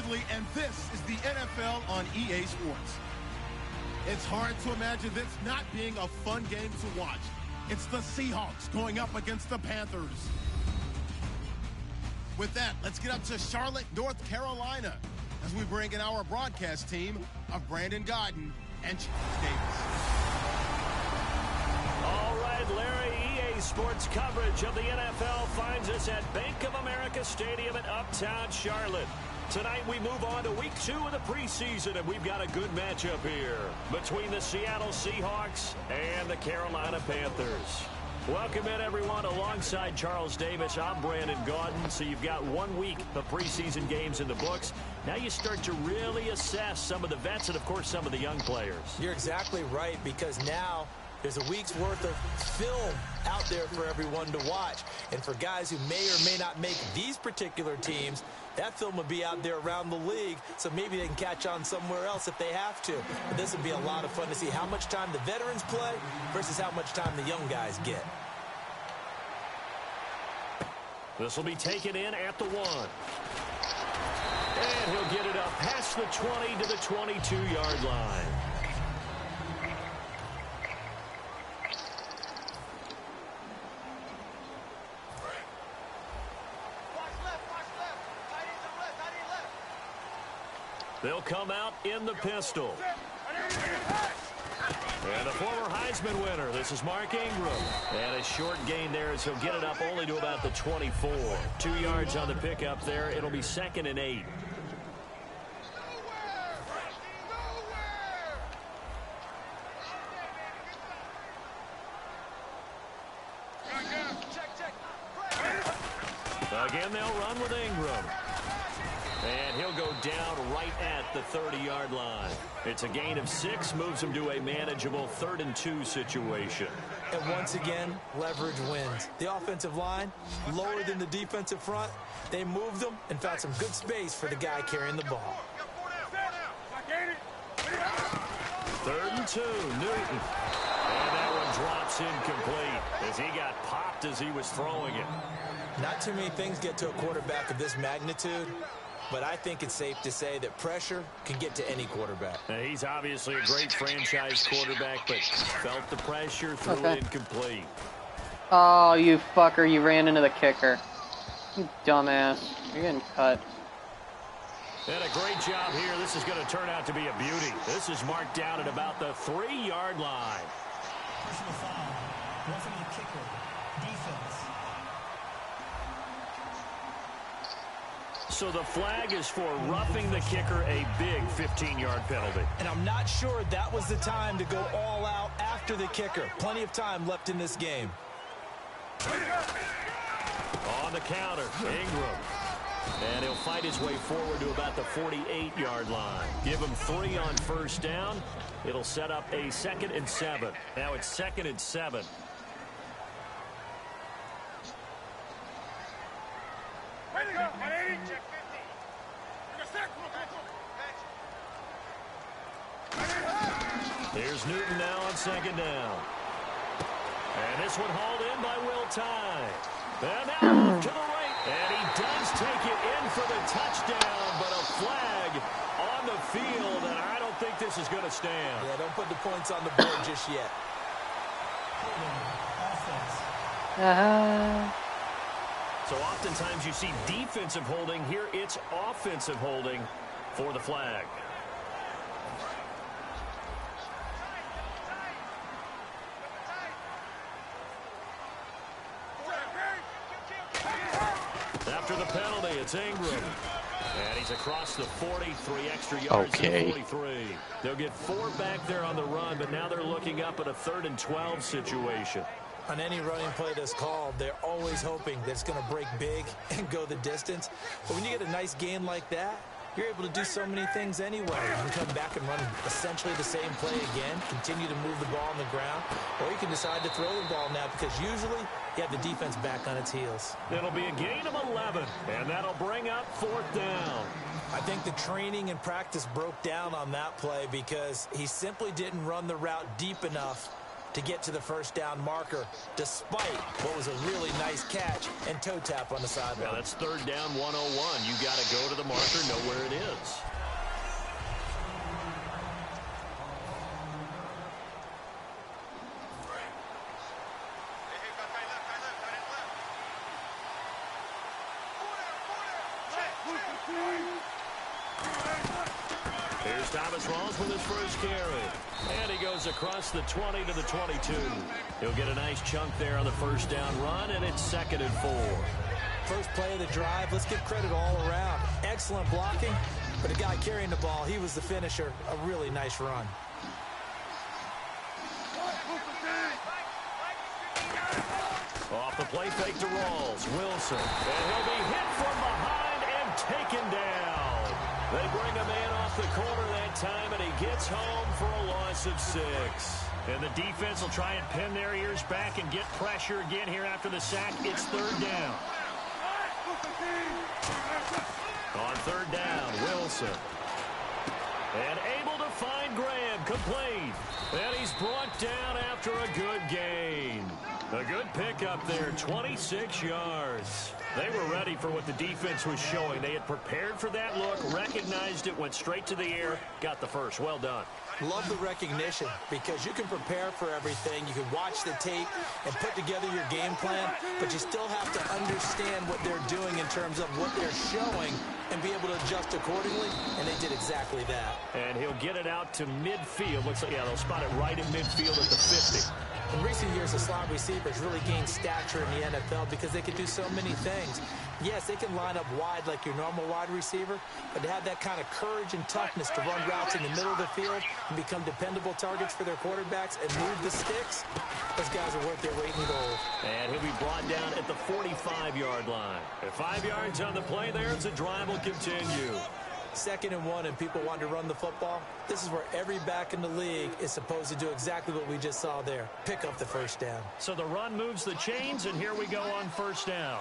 Bradley, and this is the NFL on EA Sports. It's hard to imagine this not being a fun game to watch. It's the Seahawks going up against the Panthers. With that, let's get up to Charlotte, North Carolina, as we bring in our broadcast team of Brandon Godden and Charles Davis. All right, Larry, EA Sports coverage of the NFL finds us at Bank of America Stadium in Uptown Charlotte. Tonight we move on to week 2 of the preseason, and we've got a good matchup here between the Seattle Seahawks and the Carolina Panthers. Welcome in, everyone. Alongside Charles Davis, I'm Brandon Godden. So you've got 1 week of preseason games in the books. Now you start to really assess some of the vets and, of course, some of the young players. You're exactly right, because now there's a week's worth of film out there for everyone to watch. And for guys who may or may not make these particular teams, that film will be out there around the league, so maybe they can catch on somewhere else if they have to. But this will be a lot of fun to see how much time the veterans play versus how much time the young guys get. This will be taken in at the 1. And he'll get it up past the 20 to the 22-yard line. They'll come out in the pistol. And a former Heisman winner. This is Mark Ingram. And a short gain there as he'll get it up only to about the 24. 2 yards on the pickup there. It'll be 2nd and 8. Again, they'll run with Ingram. And he'll go down right at the 30-yard line. It's a gain of 6, moves him to a manageable 3rd and 2 situation. And once again, leverage wins. The offensive line, lower than the defensive front. They moved them and found some good space for the guy carrying the ball. 3rd and 2, Newton. And that one drops incomplete as he got popped as he was throwing it. Not too many things get to a quarterback of this magnitude, but I think it's safe to say that pressure can get to any quarterback. Now, he's obviously a great franchise quarterback, but felt the pressure, threw it incomplete. Oh, you fucker, you ran into the kicker. You dumbass. You're getting cut. And a great job here. This is going to turn out to be a beauty. This is marked down at about the 3-yard line. Personal foul. Roughing the kicker. Defense. So the flag is for roughing the kicker, a big 15-yard penalty. And I'm not sure that was the time to go all out after the kicker. Plenty of time left in this game. On the counter, Ingram. And he'll fight his way forward to about the 48-yard line. Give him 3 on 1st down. It'll set up a 2nd and 7. Now it's 2nd and 7. Here's Newton now on 2nd down. And this one hauled in by Will Tye. And now off to the right. And he does take it in for the touchdown, but a flag on the field, and I don't think this is going to stand. Yeah, don't put the points on the board just yet. So oftentimes you see defensive holding. Here it's offensive holding for the flag. After the penalty, it's Ingram. And he's across the 43 extra yards to the 43. They'll get 4 back there on the run, but now they're looking up at a 3rd and 12 situation. On any running play that's called, they're always hoping that it's going to break big and go the distance. But when you get a nice gain like that, you're able to do so many things anyway. You can come back and run essentially the same play again, continue to move the ball on the ground, or you can decide to throw the ball now because usually you have the defense back on its heels. It'll be a gain of 11, and that'll bring up 4th down. I think the training and practice broke down on that play because he simply didn't run the route deep enough to get to the 1st down marker, despite what was a really nice catch and toe tap on the sideline. Well, that's 3rd down 101. You got to go to the marker, know where it is. Gustavus Rawls with his first carry. And he goes across the 20 to the 22. He'll get a nice chunk there on the first down run, and it's 2nd and 4. First play of the drive, let's give credit all around. Excellent blocking, but the guy carrying the ball, he was the finisher. A really nice run. Off the play fake to Rawls. Wilson. And he'll be hit from behind and taken down. They bring a man off the corner that time, and he gets home for a loss of 6. And the defense will try and pin their ears back and get pressure again here after the sack. It's 3rd down. On 3rd down, Wilson. And able to find Graham, complete. And he's brought down after a good gain. A good pickup there, 26 yards. They were ready for what the defense was showing. They had prepared for that look, recognized it, went straight to the air, got the first. Well done. Love the recognition because you can prepare for everything. You can watch the tape and put together your game plan, but you still have to understand what they're doing in terms of what they're showing and be able to adjust accordingly, and they did exactly that. And he'll get it out to midfield. Looks like, yeah, they'll spot it right in midfield at the 50. In recent years, the slot receivers really gained stature in the NFL because they can do so many things. Yes, they can line up wide like your normal wide receiver, but to have that kind of courage and toughness to run routes in the middle of the field and become dependable targets for their quarterbacks and move the sticks, those guys are worth their weight in gold. And he'll be brought down at the 45-yard line. At 5 yards on the play there, the drive will continue. 2nd and 1 and people want to run the football. This is where every back in the league is supposed to do exactly what we just saw there. Pick up the first down. So the run moves the chains, and here we go on 1st down.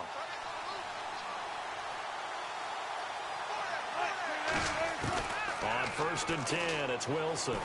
On 1st and 10, it's Wilson.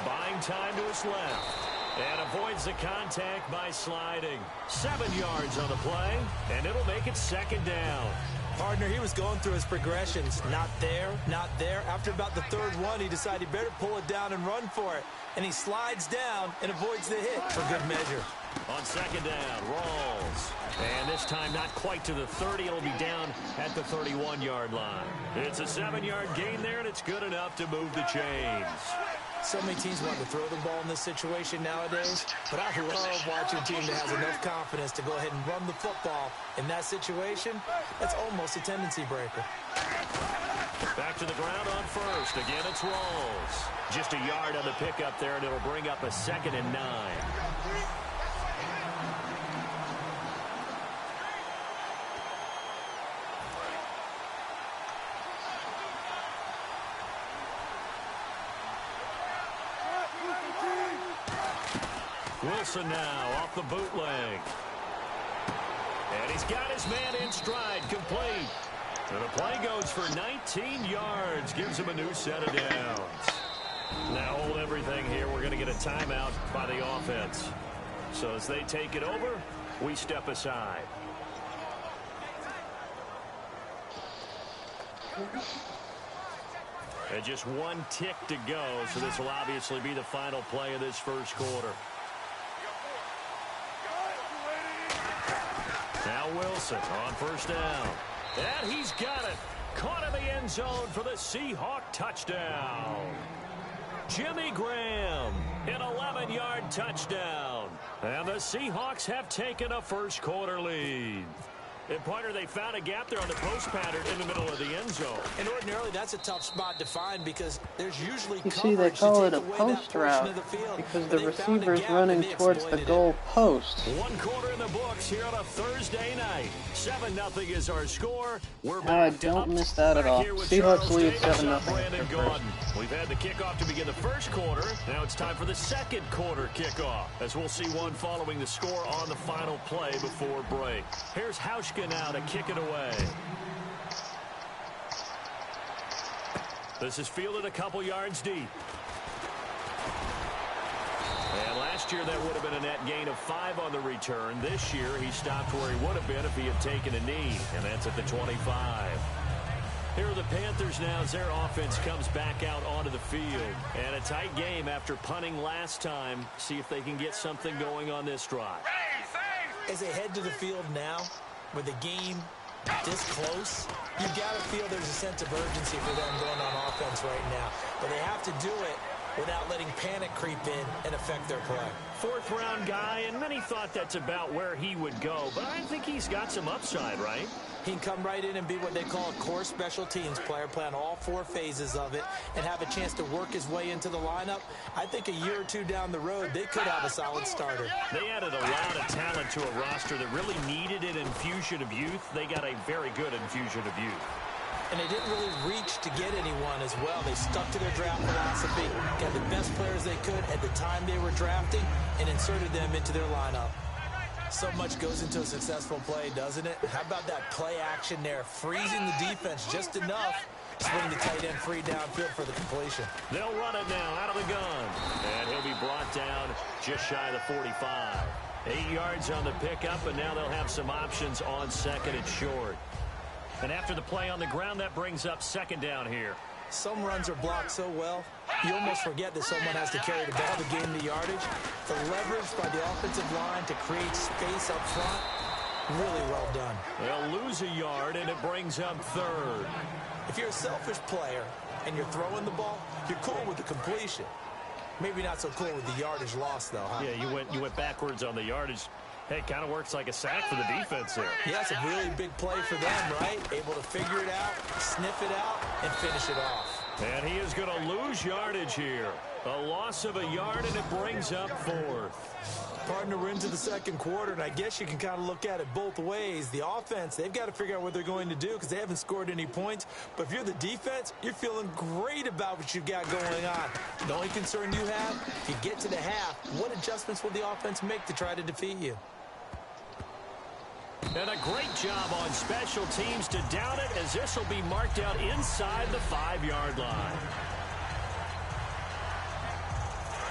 Buying time to his left. And avoids the contact by sliding. 7 yards on the play, and it'll make it 2nd down. Partner, he was going through his progressions. Not there, not there. After about the 3rd one, he decided he better pull it down and run for it. And he slides down and avoids the hit for good measure. On 2nd down, Rawls. And this time not quite to the 30. It'll be down at the 31-yard line. It's a 7-yard gain there, and it's good enough to move the chains. So many teams want to throw the ball in this situation nowadays, but I love watching a team that has enough confidence to go ahead and run the football. In that situation, that's almost a tendency breaker. Back to the ground on 1st. Again, it's Rawls. Just a yard on the pickup there, and it'll bring up a 2nd and 9. Wilson now off the bootleg. And he's got his man in stride, complete. And the play goes for 19 yards, gives him a new set of downs. Now hold everything here. We're going to get a timeout by the offense. So as they take it over, we step aside. And just 1 tick to go, so this will obviously be the final play of this 1st quarter. Now Wilson on 1st down. And he's got it. Caught in the end zone for the Seahawk touchdown. Jimmy Graham, an 11-yard touchdown. And the Seahawks have taken a 1st quarter lead. And, partner, they found a gap there on the post pattern in the middle of the end zone. And ordinarily, that's a tough spot to find because there's usually You see, they call it a post route because the receiver's running towards the goal post. 1 quarter in the books here on a Thursday night. 7-0 is our score. We're back don't miss that at all. Seahawks lead 7-0. Brandon Gordon. We've had the kickoff to begin the 1st quarter. Now it's time for the 2nd quarter kickoff, as we'll see one following the score on the final play before break. Here's Hauschka now to kick it away. This is fielded a couple yards deep. And last year that would have been a net gain of 5 on the return. This year he stopped where he would have been if he had taken a knee, and that's at the 25. Here are the Panthers now as their offense comes back out onto the field. And a tight game after punting last time. See if they can get something going on this drive. As they head to the field now, with the game this close, you've got to feel there's a sense of urgency for them going on offense offense right now. But they have to do it without letting panic creep in and affect their play. Fourth-round guy, and many thought that's about where he would go. But I think he's got some upside, right? He can come right in and be what they call a core special teams player, play on all 4 phases of it, and have a chance to work his way into the lineup. I think a year or 2 down the road, they could have a solid starter. They added a lot of talent to a roster that really needed an infusion of youth. They got a very good infusion of youth. And they didn't really reach to get anyone as well. They stuck to their draft philosophy, got the best players they could at the time they were drafting, and inserted them into their lineup. So much goes into a successful play, doesn't it? How about that play action there, freezing the defense just enough to bring the tight end free downfield for the completion. They'll run it now out of the gun. And he'll be brought down just shy of the 45. 8 yards on the pickup, and now they'll have some options on second and short. And after the play on the ground, that brings up second down here. Some runs are blocked so well, you almost forget that someone has to carry the ball to gain the yardage. The leverage by the offensive line to create space up front, really well done. They'll lose a yard, and it brings up third. If you're a selfish player and you're throwing the ball, you're cool with the completion. Maybe not so cool with the yardage loss, though, huh? Yeah, you went backwards on the yardage. Hey, it kind of works like a sack for the defense there. Yeah, it's a really big play for them, right? Able to figure it out, sniff it out, and finish it off. And he is going to lose yardage here. A loss of a yard, and it brings up fourth. Partner, we're into the second quarter, and I guess you can kind of look at it both ways. The offense, they've got to figure out what they're going to do because they haven't scored any points. But if you're the defense, you're feeling great about what you've got going on. The only concern you have, if you get to the half, what adjustments will the offense make to try to defeat you? And a great job on special teams to down it, as this will be marked out inside the 5-yard line.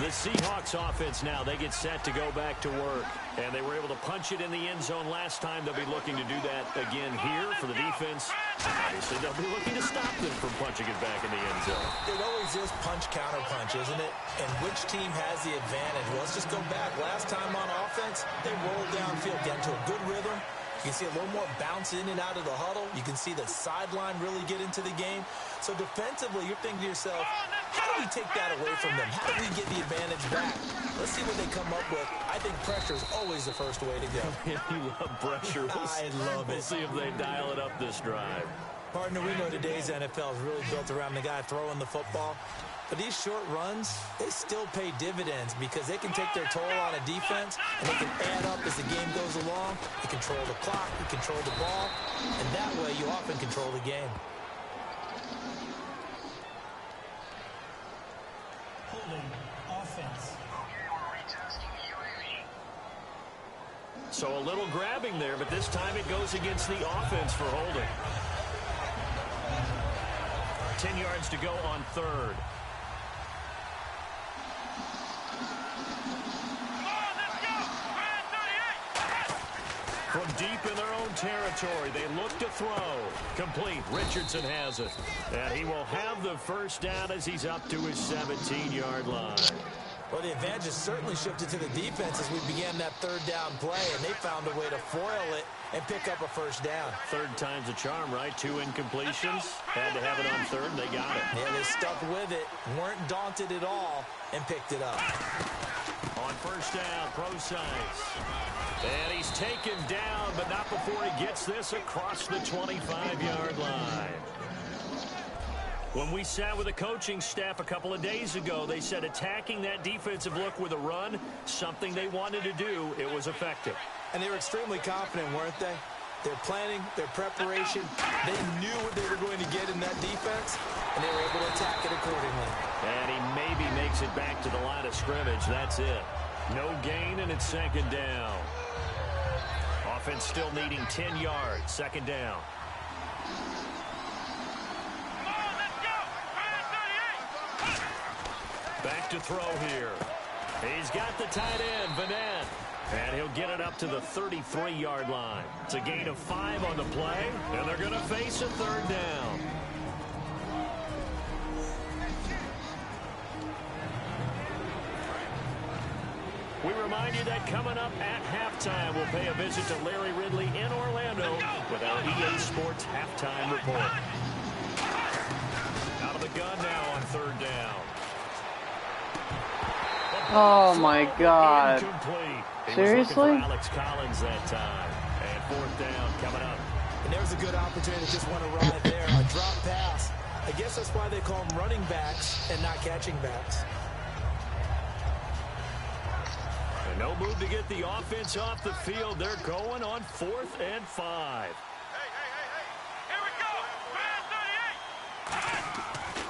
The Seahawks offense now, they get set to go back to work. And they were able to punch it in the end zone last time. They'll be looking to do that again here for the defense. Obviously, they'll be looking to stop them from punching it back in the end zone. It always is punch-counter-punch, isn't it? And which team has the advantage? Well, let's just go back. Last time on offense, they rolled downfield, get into a good rhythm. You can see a little more bounce in and out of the huddle. You can see the sideline really get into the game. So defensively, you're thinking to yourself, how do we take that away from them? How do we get the advantage back? Let's see what they come up with. I think pressure is always the first way to go. You love pressure. I love it. We'll see if they dial it up this drive. Partner, we know today's NFL is really built around the guy throwing the football. But these short runs, they still pay dividends because they can take their toll on a defense and they can add up as the game goes along. You control the clock, you control the ball, and that way you often control the game. Holding offense. So a little grabbing there, but this time it goes against the offense for holding. 10 yards to go on third. From deep in their own territory, they look to throw. Complete. Richardson has it. And he will have the first down as he's up to his 17-yard line. Well, the advantage has certainly shifted to the defense as we began that third down play, and they found a way to foil it and pick up a first down. Third time's a charm, right? 2 incompletions. Had to have it on third, and they got it. Yeah, they stuck with it, weren't daunted at all, and picked it up. On first down, Preseason. And he's taken down, but not before he gets this across the 25-yard line. When we sat with the coaching staff a couple of days ago, they said attacking that defensive look with a run, something they wanted to do, it was effective. And they were extremely confident, weren't they? Their planning, their preparation, they knew what they were going to get in that defense, and they were able to attack it accordingly. And he maybe makes it back to the line of scrimmage. That's it. No gain, and it's second down. Offense still needing 10 yards. Second down. Back to throw here. He's got the tight end, Vanette. And he'll get it up to the 33-yard line. It's a gain of 5 on the play, and they're going to face a third down. We remind you that coming up at halftime, we'll pay a visit to Larry Ridley in Orlando with our EA Sports Halftime Report. Out of the gun now on third down. Oh my God. Incomplete. He Seriously? was looking for Alex Collins that time. And fourth down coming up. And there's a good opportunity to just want to ride there. A drop pass. I guess that's why they call them running backs and not catching backs. And no move to get the offense off the field. They're going on 4th and 5.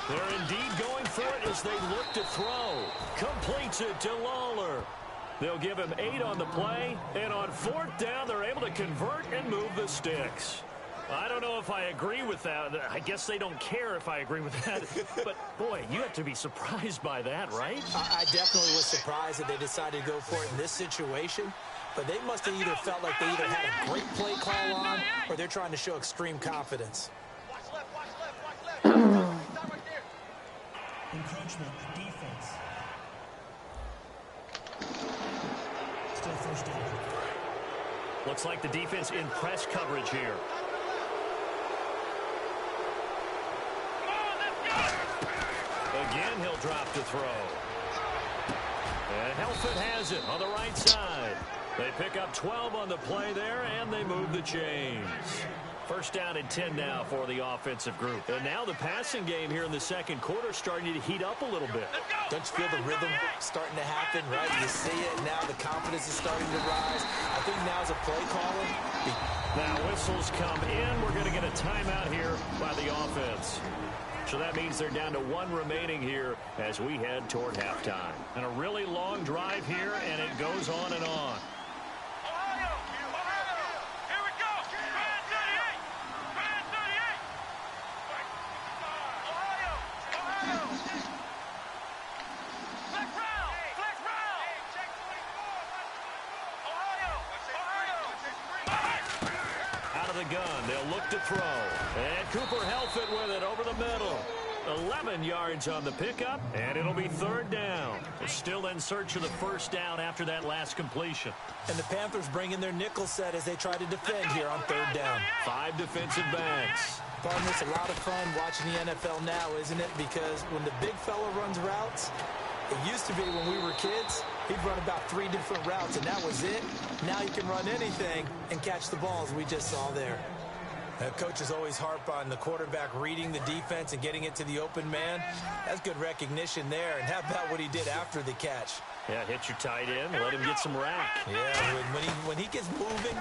They're indeed going for it as they look to throw. Completes it to Lawler. They'll give him 8 on the play. And on 4th down, they're able to convert and move the sticks. I don't know if I agree with that. I guess they don't care if I agree with that. But, boy, you have to be surprised by that, right? I definitely was surprised that they decided to go for it in this situation. But they must have either felt like they either had a great play call on or they're trying to show extreme confidence. Encroachment, defense. Still first down. Looks like the defense in press coverage here. Again, he'll drop to throw. And Helfet has it on the right side. They pick up 12 on the play there, and they move the chains. First down and 10 now for the offensive group. And now the passing game here in the second quarter starting to heat up a little bit. Don't you feel the rhythm starting to happen, right? You see it now. The confidence is starting to rise. I think now's a play calling. Now whistles come in. We're going to get a timeout here by the offense. So that means they're down to 1 remaining here as we head toward halftime. And a really long drive here, and it goes on and on. Gun. They'll look to throw. And Cooper Helfet with it over the middle. 11 yards on the pickup, and it'll be 3rd down. They're still in search of the first down after that last completion. And the Panthers bring in their nickel set as they try to defend here on 3rd down. 5 defensive backs. Pardon, it's a lot of fun watching the NFL now, isn't it? Because when the big fella runs routes, it used to be when we were kids, he'd run about 3 different routes, and that was it. Now you can run anything and catch the balls we just saw there. Coaches always harp on the quarterback reading the defense and getting it to the open man. That's good recognition there. And how about what he did after the catch? Yeah, hit your tight end, let him get some rack. Yeah, when he gets moving,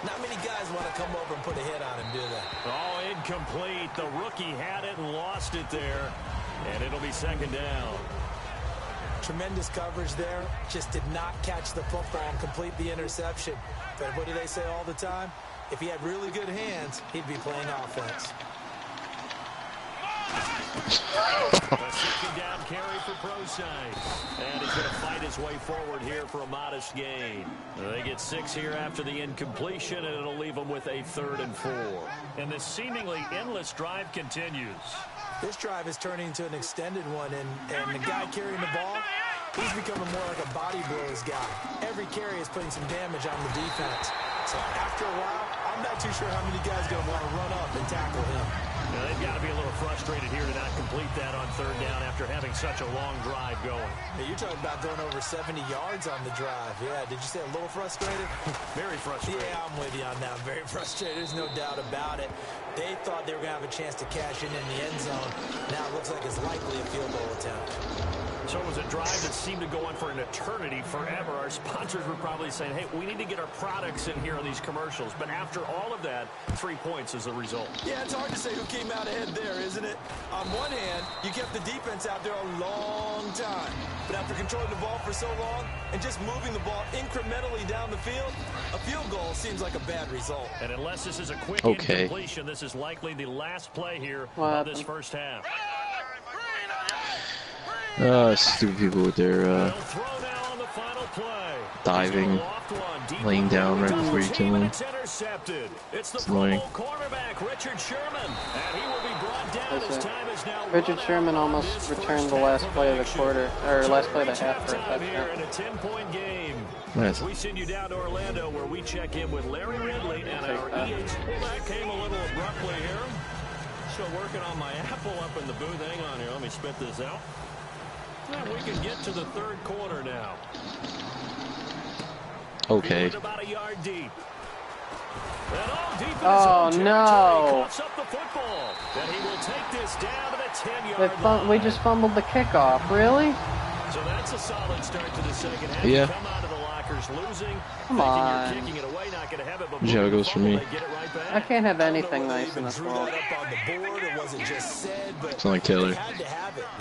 not many guys want to come over and put a hit on him, do they? Oh, incomplete. The rookie had it and lost it there. And it'll be 2nd down. Tremendous coverage there. Just did not catch the football and complete the interception. But what do they say all the time? If he had really good hands, he'd be playing offense. A 2nd down carry for Preseason. And he's going to fight his way forward here for a modest gain. They get 6 here after the incompletion, and it'll leave them with a 3rd and 4. And this seemingly endless drive continues. This drive is turning into an extended one, and the guy carrying the ball, he's becoming more like a body blows guy. Every carry is putting some damage on the defense. So after a while, I'm not too sure how many guys are going to want to run up and tackle him. Now, they've got to be a little frustrated here to not complete that on 3rd down after having such a long drive going. Hey, you're talking about going over 70 yards on the drive. Yeah, did you say a little frustrated? Very frustrated. Yeah, I'm with you on that. Very frustrated. There's no doubt about it. They thought they were going to have a chance to cash in the end zone. Now it looks like it's likely a field goal attempt. So it was a drive that seemed to go on for an eternity, forever. Our sponsors were probably saying, hey, we need to get our products in here on these commercials. But after all of that, 3 points is the result. Yeah, it's hard to say who came out ahead there, isn't it? On one hand, you kept the defense out there a long time. But after controlling the ball for so long and just moving the ball incrementally down the field, a field goal seems like a bad result. And unless this is a quick incompletion, this is likely the last play here of this first half. Stupid people with their diving, laying down right before you kill him. It's annoying. Richard Sherman almost returned the last play of the quarter, or last play of the half for a touchdown. Nice. We send you down to Orlando where we check in with Larry Ridley and our EA. That came a little abruptly here. Still working on my apple up in the booth. Hang on here. Let me spit this out. And we can get to the third quarter now. Okay. About a yard deep. Oh no! Up the football. And he will take this down to the 10-yard line. We just fumbled the kickoff. Really? So that's a solid start to the second half. Yeah. Come out of the lockers losing. Come on. You're kicking it away, not going to have it, but See how it goes for me. I can't have anything nice in this world. It's not like Taylor.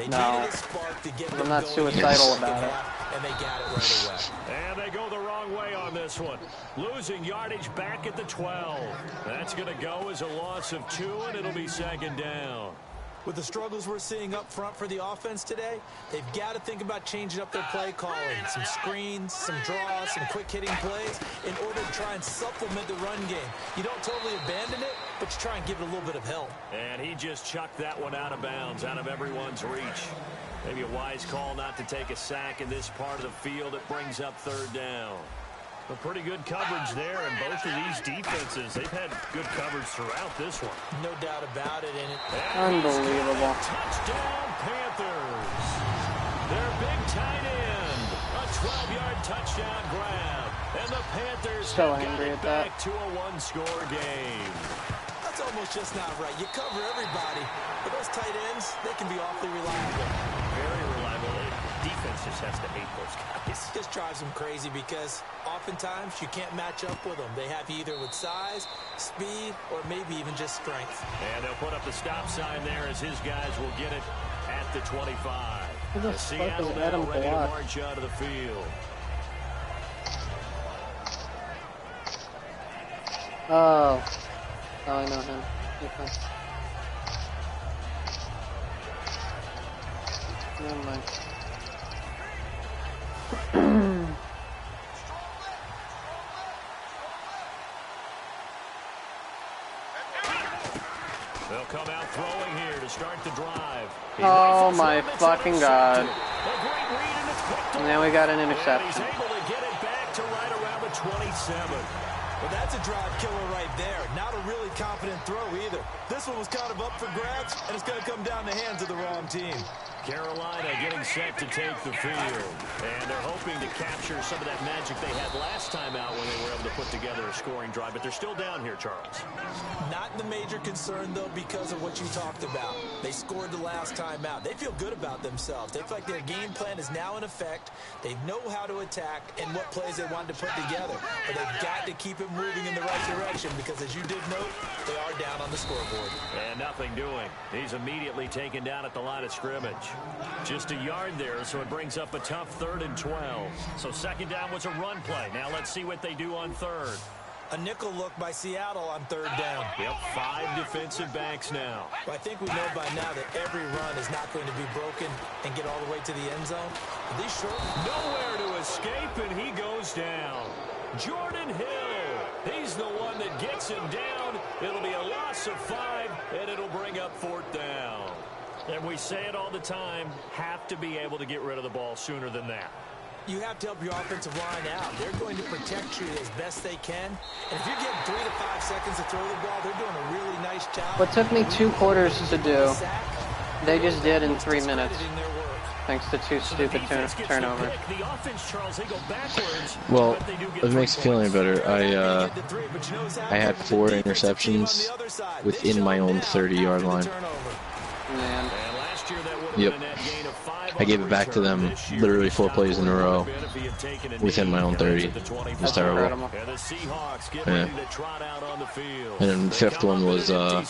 No. I'm not suicidal about it. And they got it right away. And they go the wrong way on this one. Losing yardage back at the 12. That's going to go as a loss of 2, and it'll be second down. With the struggles we're seeing up front for the offense today, they've got to think about changing up their play calling. Some screens, some draws, some quick-hitting plays in order to try and supplement the run game. You don't totally abandon it, but you try and give it a little bit of help. And he just chucked that one out of bounds, out of everyone's reach. Maybe a wise call not to take a sack in this part of the field. It brings up third down. A pretty good coverage there, and both of these defenses, they've had good coverage throughout this one. No doubt about it. Unbelievable. Touchdown, Panthers. Their big tight end. A 12-yard touchdown grab. And the Panthers So have angry got it at that. back to a one-score game. That's almost just not right. You cover everybody, but those tight ends, they can be awfully reliable. Very reliable. Defense just has to hate those guys. It just drives them crazy because oftentimes you can't match up with them. They have you either with size, speed, or maybe even just strength. And they'll put up the stop sign there as his guys will get it at the 25. Who the fuck Seattle is now Adam ready to Block? march out of the field. Oh. Oh, I know him. Okay. Never mind. They'll come out throwing here to start the drive. Oh my fucking god. And now we got an interception. He's able to get it back to right around the 27. Well, that's a drive killer right there. Not a really confident throw either. This one was kind of up for grabs, and it's going to come down the hands of the wrong team. Carolina getting set to take the field. And they're hoping to capture some of that magic they had last time out when they were able to put together a scoring drive. But they're still down here, Charles. Not the major concern, though, because of what you talked about. They scored the last time out. They feel good about themselves. They feel like their game plan is now in effect. They know how to attack and what plays they want to put together. But they've got to keep it moving in the right direction because, as you did note, they are down on the scoreboard. And nothing doing. He's immediately taken down at the line of scrimmage. Just a yard there, so it brings up a tough 3rd and 12. So second down was a run play. Now let's see what they do on third. A nickel look by Seattle on 3rd down. Yep, 5 defensive backs now. I think we know by now that every run is not going to be broken and get all the way to the end zone. But these short... Nowhere to escape, and he goes down. Jordan Hill. He's the one that gets him down. It'll be a loss of 5, and it'll bring up 4th down. And we say it all the time, have to be able to get rid of the ball sooner than that. You have to help your offensive line out. They're going to protect you as best they can. And if you're getting 3 to 5 seconds to throw the ball, they're doing a really nice job. What took me 2 quarters to do, they just did in 3 minutes. Thanks to 2 stupid turnovers. Well, it makes me feel any better. I had 4 interceptions within my own 30-yard line. Man. Yep. I gave it back to them literally 4 plays in a row within my own 30. It was terrible. Yeah. And then the 5th one was at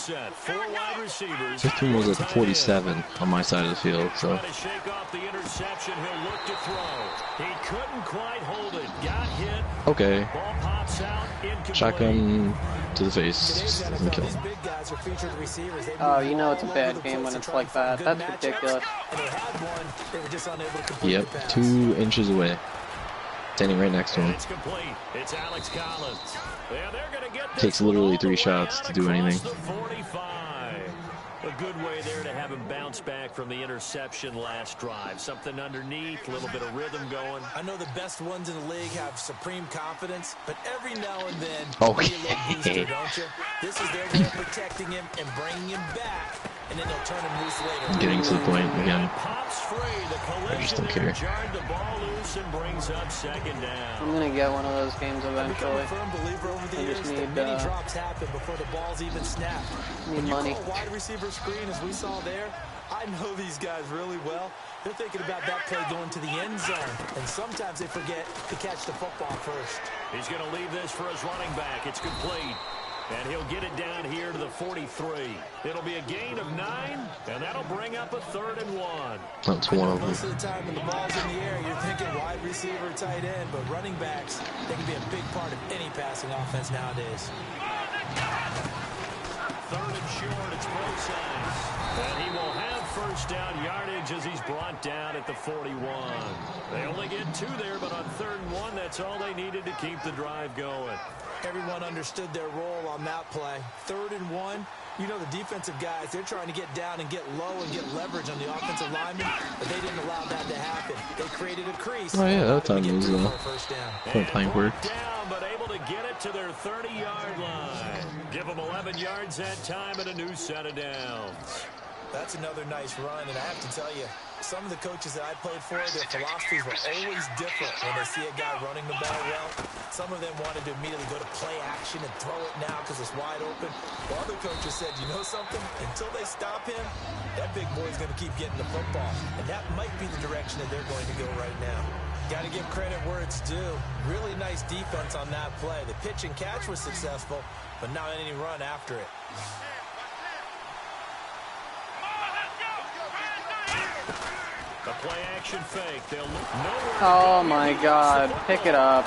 the 47 on my side of the field. So. Okay. Shotgun to the face and kill him. Oh, you know it's a bad game when it's like that. That's ridiculous. Yep, 2 inches away. Standing right next to him. Takes literally 3 shots to do anything. A good way there to have him bounce back from the interception last drive. Something underneath, a little bit of rhythm going. I know the best ones in the league have supreme confidence, but every now and then, Okay. you need a little booster, don't you? This is their way of protecting him and bringing him back, and then they'll turn him loose later. Getting to the point again. Pops free. The I just collision don't there care. jarred the ball loose and brings up second down. I'm gonna get one of those games I've become eventually. a firm believer over the I years just that need, many drops happen before the ball's even snapped. Need When you money. call a wide receiver screen, as we saw there, I know these guys really well. They're thinking about that play going to the end zone, and sometimes they forget to catch the football first. He's going to leave this for his running back. It's complete. And he'll get it down here to the 43. It'll be a gain of 9, and that'll bring up a 3rd and 1. That's one of Most them. of the time when the ball's in the air, you're thinking wide receiver, tight end, but running backs, they can be a big part of any passing offense nowadays. 3rd and short, it's Preseason. And he will have first down yardage as he's brought down at the 41. They only get 2 there, but on 3rd and 1, that's all they needed to keep the drive going. Everyone understood their role on that play. 3rd and 1, you know the defensive guys, they're trying to get down and get low and get leverage on the offensive lineman, but they didn't allow that to happen. They created a crease. Oh yeah, that time was first down. point plank work. Down, but able to get it to their 30-yard line. Give them 11 yards that time and a new set of downs. That's another nice run, and I have to tell you, some of the coaches that I played for, their philosophies were always different when they see a guy running the ball well. Some of them wanted to immediately go to play action and throw it now because it's wide open. While other coaches said, you know something? Until they stop him, that big boy's going to keep getting the football. And that might be the direction that they're going to go right now. Got to give credit where it's due. Really nice defense on that play. The pitch and catch was successful, but not any run after it. The play action fake. They'll look nowhere. Oh my God! Pick it up.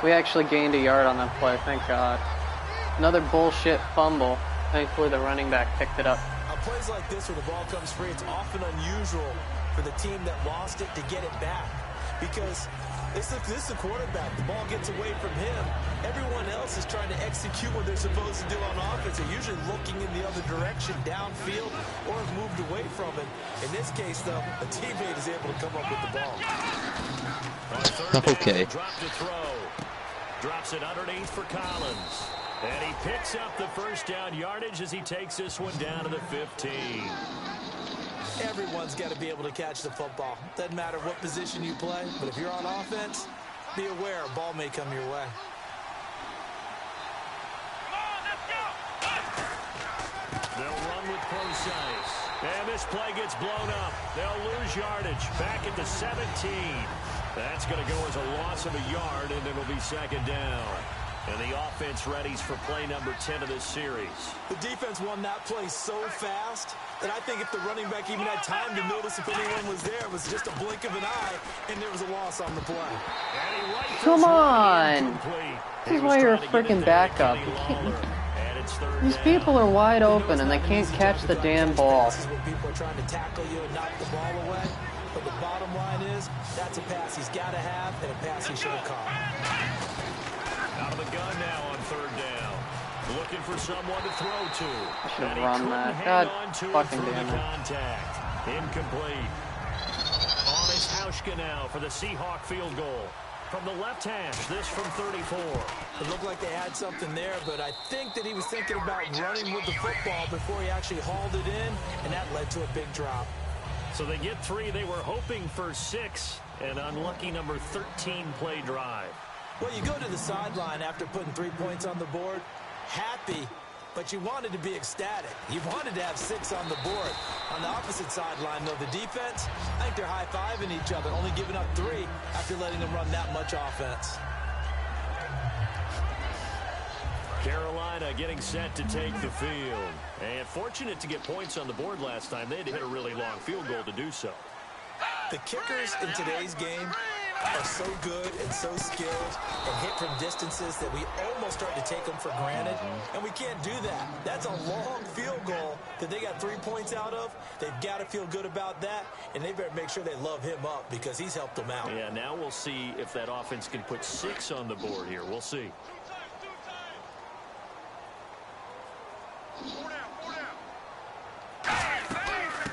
We actually gained a yard on that play. Thank God. Another bullshit fumble. Thankfully, the running back picked it up. On plays like this where the ball comes free, it's often unusual for the team that lost it to get it back. Because this is the quarterback. The ball gets away from him. Everyone else is trying to execute what they're supposed to do on offense. They're usually looking in the other direction, downfield, or have moved away from it. In this case, though, a teammate is able to come up with the ball. Okay. Drop to throw. Drops it underneath for Collins. And he picks up the first down yardage as he takes this one down to the 15. Everyone's got to be able to catch the football. Doesn't matter what position you play, but if you're on offense, be aware a ball may come your way. They'll run with Preseason. And this play gets blown up. They'll lose yardage. Back at the 17. That's going to go as a loss of a yard, and it'll be second down. And the offense readies for play number 10 of this series. The defense won that play so fast that I think if the running back even had time to notice if anyone was there, it was just a blink of an eye, and there was a loss on the play. Come on! This is why you're a freaking backup. These people are wide open, and they can't catch the damn ball. This is when people are trying to tackle you and knock the ball away. But the bottom line is, that's a pass he's got to have, and a pass he should have caught. Out of the gun now on 3rd down. Looking for someone to throw to. I should have run that. God fucking damn it. Contact. Incomplete. On is Hauschka now for the Seahawk field goal. From the left hash, this from 34. It looked like they had something there, but I think that he was thinking about running with the football before he actually hauled it in, and that led to a big drop. So they get 3. They were hoping for 6. An unlucky number 13 play drive. Well, you go to the sideline after putting 3 points on the board, happy, but you wanted to be ecstatic. You wanted to have 6 on the board. On the opposite sideline, though, the defense, I think they're high-fiving each other, only giving up 3 after letting them run that much offense. Carolina getting set to take the field. And fortunate to get points on the board last time. They had to hit a really long field goal to do so. The kickers in today's game are so good and so skilled and hit from distances that we almost start to take them for granted, and we can't do that. That's a long field goal that they got 3 points out of. They've got to feel good about that, and they better make sure they love him up because he's helped them out. Yeah, now we'll see if that offense can put 6 on the board here. We'll see.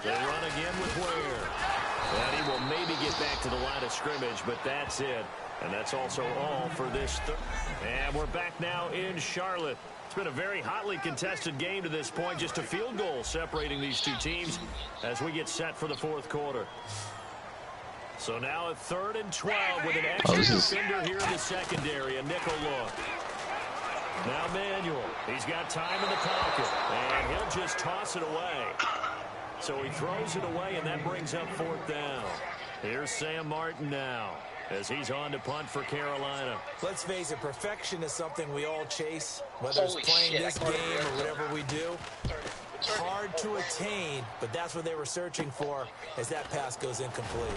They run again with Ware. And he will maybe get back to the line of scrimmage, but that's it. And that's also all for this. And we're back now in Charlotte. It's been a very hotly contested game to this point. Just a field goal separating these two teams as we get set for the fourth quarter. So now a 3rd and 12 with an extra defender here in the secondary. A nickel look. Now Manuel. He's got time in the pocket. And he'll just toss it away. So he throws it away, and that brings up 4th down. Here's Sam Martin now as he's on to punt for Carolina. Let's face it, perfection is something we all chase, whether it's playing this game or whatever we do. Hard to attain, but that's what they were searching for as that pass goes incomplete.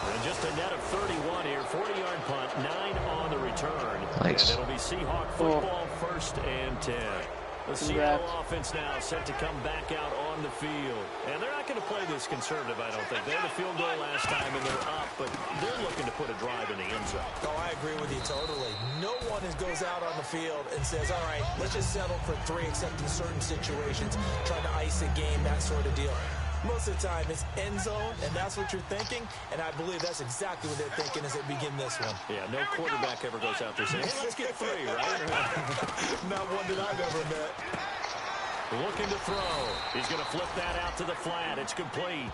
And just a net of 31 here, 40-yard punt, 9 on the return. Nice. And it'll be Seahawk football, 1st and 10. The Seattle offense now set to come back out on the field. And they're not going to play this conservative, I don't think. They had a field goal last time, and they're up, but they're looking to put a drive in the end zone. Oh, I agree with you totally. No one goes out on the field and says, all right, let's just settle for 3, except in certain situations, trying to ice a game, that sort of deal. Most of the time, it's end zone, and that's what you're thinking, and I believe that's exactly what they're thinking as they begin this one. Yeah, no quarterback ever goes out there saying, hey, let's get 3, right? Not one that I've ever met. Looking to throw. He's going to flip that out to the flat. It's complete.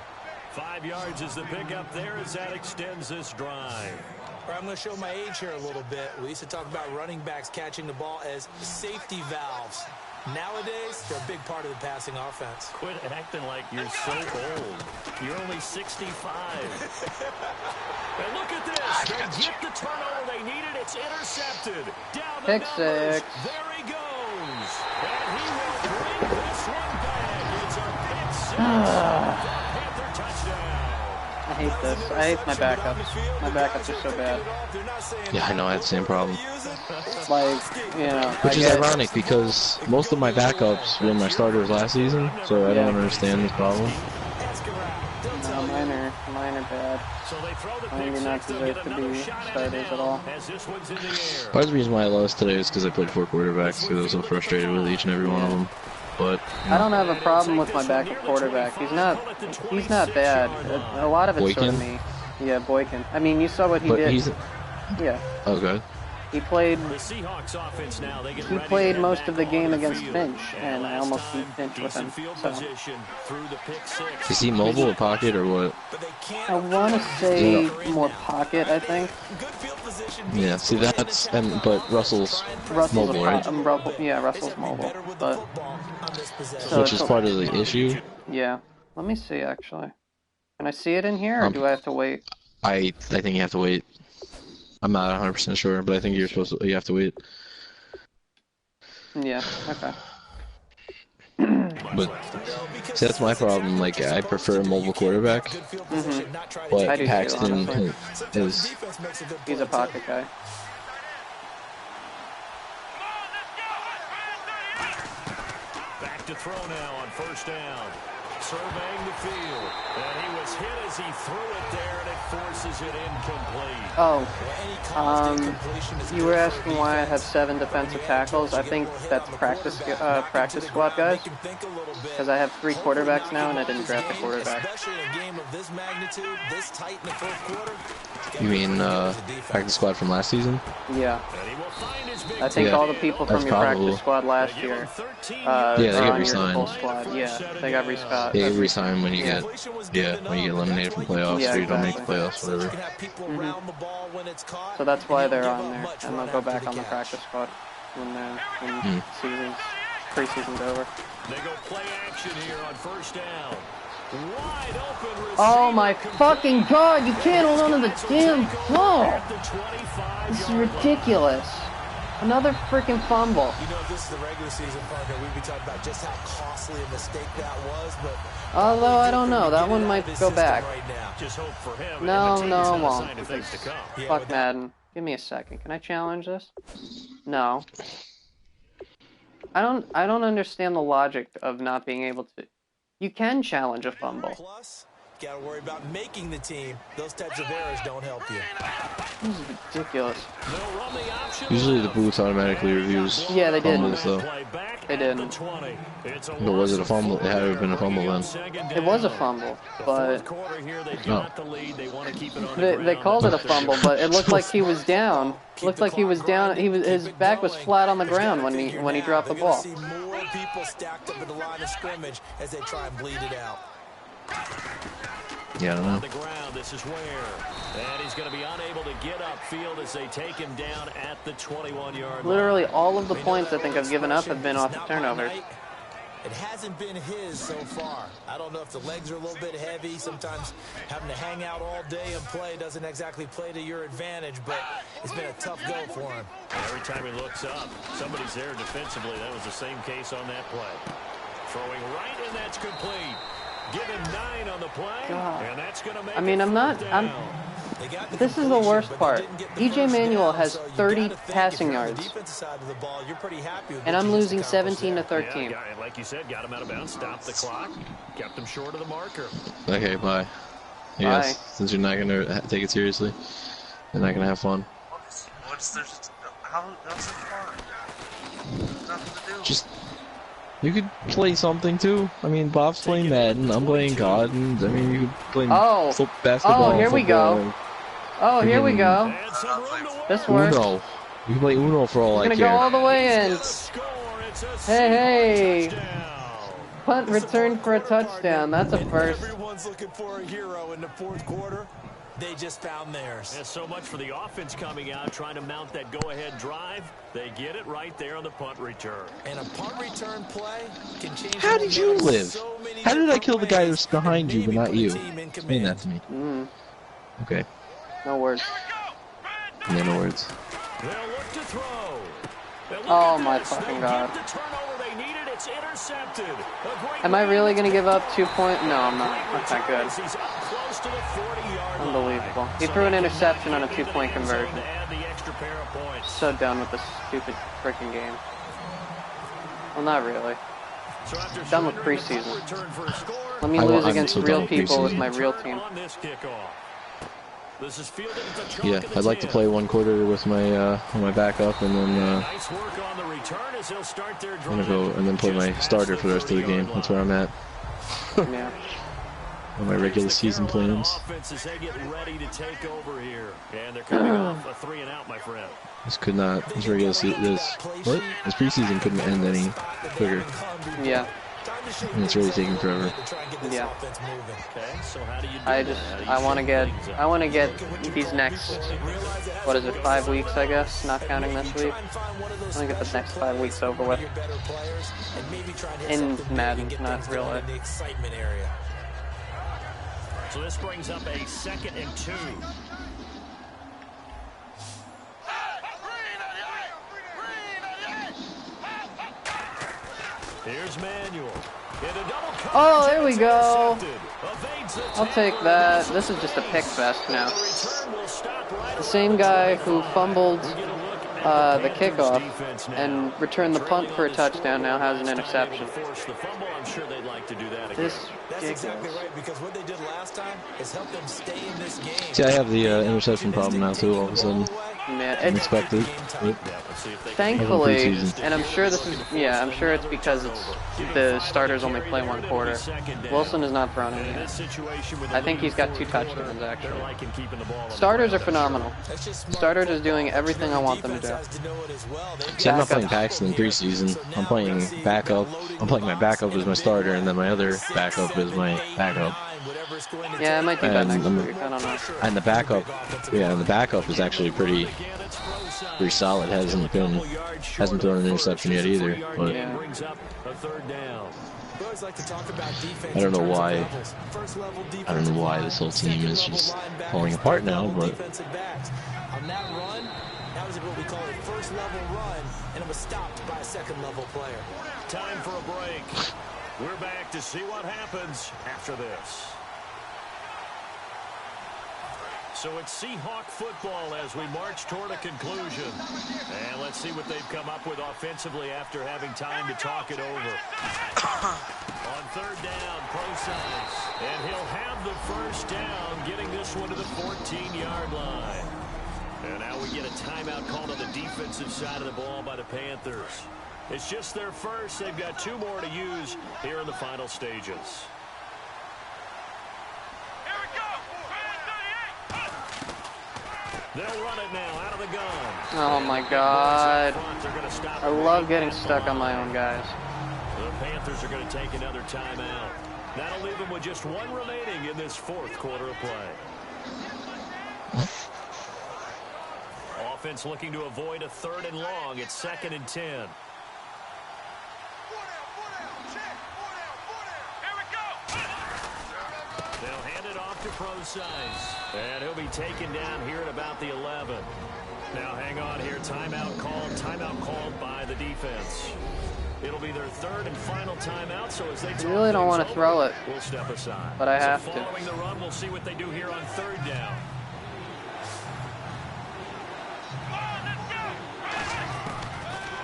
5 yards is the pickup there as that extends this drive. All right, I'm going to show my age here a little bit. We used to talk about running backs catching the ball as safety valves. Nowadays, they're a big part of the passing offense. Quit acting like you're so old. You're only 65. And look at this. They get the turnover they needed. It's intercepted. Down the numbers. There he goes. And he will bring this one back. It's a pick 6. Panther touchdown. I hate this. I hate my backups. My backups are so bad. Yeah, I know. I had the same problem. Like, you know. Which is ironic because most of my backups were my starters last season, so I don't understand this problem. No, mine are bad. Mine do not deserve to be starters at all. Part of the reason why I lost today is because I played 4 quarterbacks because I was so frustrated with each and every one of them. But I don't have a problem with my backup quarterback. He's not bad. A lot of it's sort of me. Yeah, Boykin. I mean, you saw what he did. Yeah. Oh, good. He played most of the game against Finch, and I almost beat Finch with him. So. Is he mobile or pocket or what? I want to say more pocket, I think. Yeah, see that's but Russell's mobile, right? Russell's mobile, but which is part of the issue. Yeah. Let me see actually. Can I see it in here, or do I have to wait? I think you have to wait. I'm not 100% sure, but I think you have to wait. Yeah. Okay. But see, that's my problem. Like, I prefer a mobile quarterback, but Paxton is. He's a pocket guy. Back to throw now on 1st down. Surveying the field, and he was hit as he threw it there, and it forces it incomplete. Oh, you were asking why I have 7 defensive tackles. I think that's practice squad guys, because I have 3 quarterbacks now, and I didn't draft a quarterback. You mean practice squad from last season? Yeah. I think all the people from your practice squad last year they got re-signed. Yeah, they got re-signed. They get re-signed when you get eliminated from playoffs, or you don't make the playoffs, whatever. So that's why they're on there, and they'll go back on the practice squad when preseason's over. They go play action here on 1st down. Wide open receiver. Oh my fucking god, you can't hold on to the damn ball! This is ridiculous. Another freaking fumble. You know, if this is the regular season, Parker, we'd be talking about just how costly a mistake that was, but... Although, I don't know. That one might go back. Just hope for him. No, it won't. Fuck Madden. Give me a second. Can I challenge this? No. I don't understand the logic of not being able to... You can challenge a fumble. Plus, you gotta worry about making the team. Those types of errors don't help you. This is ridiculous. Usually the booth automatically reviews they did. fumbles, though. They didn't. But was it a fumble? It had to have been a fumble then. It was a fumble, but they called it a fumble. But it looked like he was down. Looked like he was down. His back was flat on the ground when he dropped the ball. More people stacked up at the line of scrimmage as they try and bleed it out. Yeah, I don't know. On the ground, this is where, and he's going to be unable to get upfield as they take him down at the 21-yard line. Literally all of the points I think I've given up have been off the turnovers. It hasn't been his so far. I don't know if the legs are a little bit heavy. Sometimes having to hang out all day and play doesn't exactly play to your advantage, but it's been a tough go for him. Every time he looks up, somebody's there defensively. That was the same case on that play. Throwing right, and that's complete. Give him 9 on the play, and that's going to make this is the worst part. EJ Manuel has 30 passing yards, and I'm losing 17 to 13. Yeah, and like you said, got him out of bounds, stopped the clock, kept him short of the marker. Okay, bye. Yes, since you're not going to take it seriously, you're not going to have fun. How's it fun? Nothing to do. Just... You could play something too. I mean, Bob's playing Madden, I'm playing COD, and I mean, you could play basketball. Oh, here we go. Oh, here we go. This works. Uno. You can play Uno for all I care. We're gonna go all the way in. Hey. Punt return for a touchdown. That's a first. Everyone's looking for a hero in the fourth quarter. They just found theirs. And so much for the offense coming out, trying to mount that go-ahead drive. They get it right there on the punt return. And a punt return play can change. How did you live? How did I kill the guy who's behind you, but not you? Explain that to me. Okay. No words. Yeah, no words. They'll look to throw. Oh my fucking god. Am I really going to give up 2 points? No, I'm not. That's not good. Unbelievable. He threw an interception on a 2-point conversion. So done with this stupid freaking game. Well, not really. Done with preseason. Let me lose against real people with my real team. Yeah, I'd like to play one quarter with my backup, and then I'm gonna go and then play my starter for the rest of the game. That's where I'm at. Yeah. On my regular season plans. This could not. This regular season. This preseason couldn't end any quicker. Yeah. And it's really taking forever. Yeah. I want to get these next, what is it, 5 weeks, I guess, not counting this week. I want to get the next 5 weeks over with. In Madden, not real life. So this brings up a 2nd and 2. Here's Manuel. Oh, there we go. I'll take that. This is just a pick fest now. The same guy who fumbled the kickoff and returned the punt for a touchdown now has an interception. This That's exactly right, because what they did last time is help them stay in this game. See, I have the interception problem now too. All of a sudden, unexpected. Thankfully, and I'm sure this is I'm sure it's because the starters only play 1 quarter. Wilson is not thrown in yet. I think he's got 2 touchdowns actually. Starters are phenomenal. Starters is doing everything I want them to do. See, I'm not playing Paxton in preseason. I'm playing backup. I'm playing my backup as my starter, and then my other backup is my backup. Yeah, I might do that next week. I don't know. And the backup, the backup is actually pretty solid. Hasn't thrown an interception yet either. But I don't know why. I don't know why this whole team is just falling apart now. But on that run, that was what we call a first level run, and it was stopped by a second level player. Time for a break. We're back to see what happens after this. So it's Seahawk football as we march toward a conclusion. And let's see what they've come up with offensively after having time to talk it over. On 3rd down, Preseason. And he'll have the first down, getting this one to the 14-yard line. And now we get a timeout called on the defensive side of the ball by the Panthers. It's just their first. They've got 2 more to use here in the final stages. They'll run it now out of the gun. Oh my God. I love getting stuck on my own guys. The Panthers are going to take another timeout. That'll leave them with just 1 remaining in this 4th quarter of play. Offense looking to avoid a 3rd and long. It's 2nd and 10. They'll hand it off to Preseason. And he'll be taken down here at about the 11. Now hang on here. Timeout called by the defense. It'll be their 3rd and final timeout, so as they really don't want to throw it, we'll step aside. But I have to. Following the run, we'll see what they do here on 3rd down.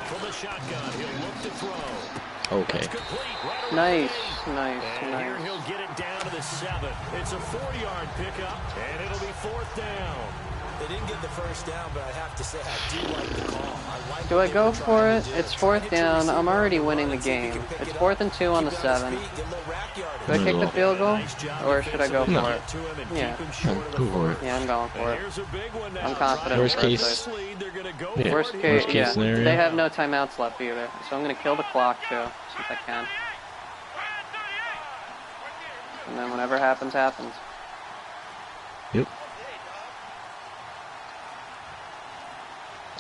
From the shotgun, he'll look to throw. Okay. Nice. And here he'll get it down to the 7. It's a 4-yard pickup, and it'll be 4th down. They didn't get the first down, but I have to say I do like the call. Do I go for it? It's 4th down. I'm already winning the game. It's 4th and 2 on the 7. Do I kick the field goal, or should I go for it? Yeah. Go for it. Yeah, I'm going for it. I'm confident. Worst case. Yeah. Worst case scenario. They have no timeouts left either, so I'm going to kill the clock too, since I can. And then whatever happens, happens. Yep.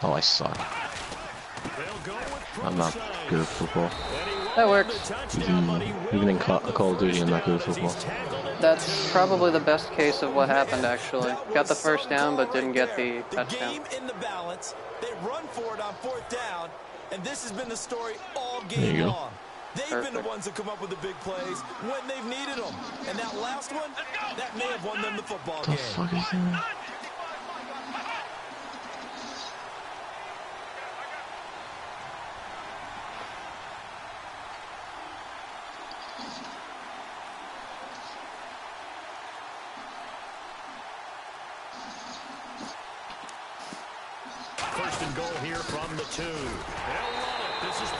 Oh, I suck. I'm not good at football. That works. Even in Call of Duty, I'm not good at football. That's probably the best case of what happened, actually. Got the first down, but didn't get the touchdown. Game in the balance. They run for it on 4th down, and this has been the story all game long. They've been the ones that come up with the big plays when they've needed them. And that last one, that may have won them the football game. What the fuck is that? First and goal here from the 2.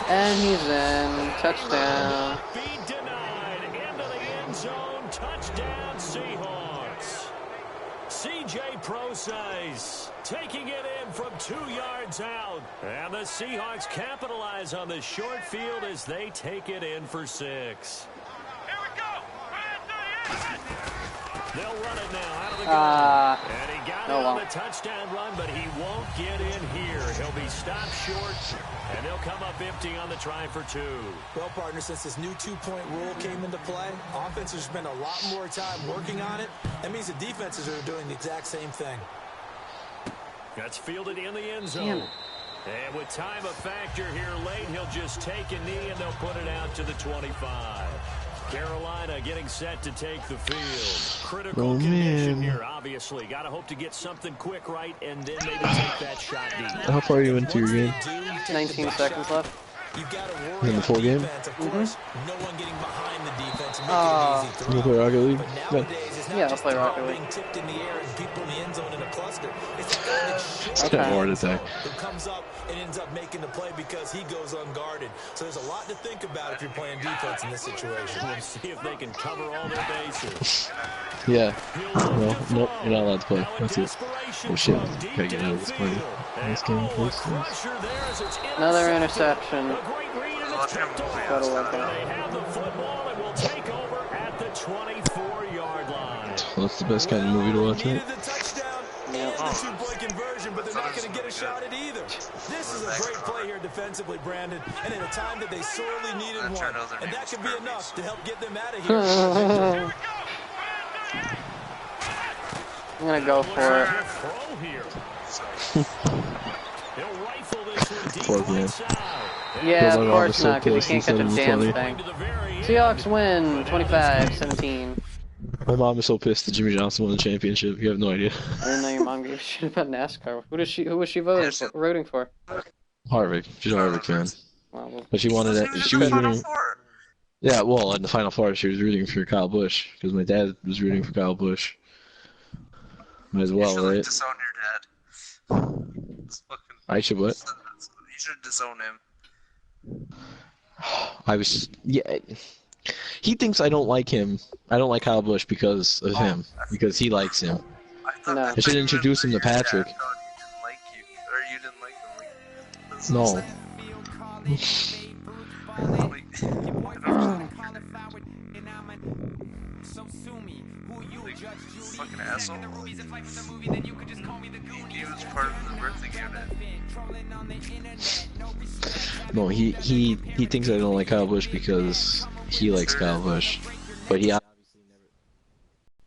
And he's in. Touchdown. Feed denied. Into the end zone. Touchdown, Seahawks. C.J. Preseason taking it in from 2 yards out. And the Seahawks capitalize on the short field as they take it in for 6. Here we go. They'll run it now out of the gun. And he got it on the touchdown run, but he won't get in here. He'll be stopped short, and they'll come up empty on the try for 2. Well, partner, since this new 2-point rule came into play, offenses spend a lot more time working on it. That means the defenses are doing the exact same thing. That's fielded in the end zone. And with time a factor here late, he'll just take a knee, and they'll put it out to the 25. Carolina getting set to take the field. Critical condition here, obviously. Got to hope to get something quick right and then maybe take that shot deep. How far are you into your game? 19 seconds left. In the full game? Mm-hmm. No one getting behind the defense and making it easy throw. You play Rocket League? Yeah, I'll play Rocket League. Tipped in the air and people in the end zone in a cluster. It's a guy that Okay. Heart attack. Who comes up and ends up making the play because he goes unguarded. So there's a lot to think about if you're playing defense in this situation. We'll see if they can cover all their bases. Yeah. Well, nope, you're not allowed to play. That's it. Oh shit. Gotta get out of this play. This game, please. Another interception. Gotta work out. They have the football and will take over at the 24-yard line. Well, that's the best kind of movie to watch, right? And the two-point conversion, but they're not going to get a shot at either. This is a great play here defensively, Brandon, and at a time that they sorely needed one. And that could be enough to help get them out of here. I'm going to go for it. Poor man. Yeah, of course not, because he can't catch a damn thing. Seahawks win 25-17. My mom is so pissed that Jimmy Johnson won the championship. You have no idea. I didn't know your mom gave a shit about NASCAR. Who was she rooting for? Harvick. She's a Harvick fan. Well, but she wanted it. She was rooting. Yeah, well, in the Final Four, she was rooting for Kyle Busch because my dad was rooting for Kyle Busch. Might as well, right? You should disown your dad. I should what? You should disown him. Yeah. He thinks I don't like him. I don't like Kyle Busch because of him. Because he likes him. I should introduce him to Patrick. You didn't like him. No. Fucking asshole. He was part of the birthing unit. No, he thinks I don't like Kyle Busch because he likes Kyle Busch. But he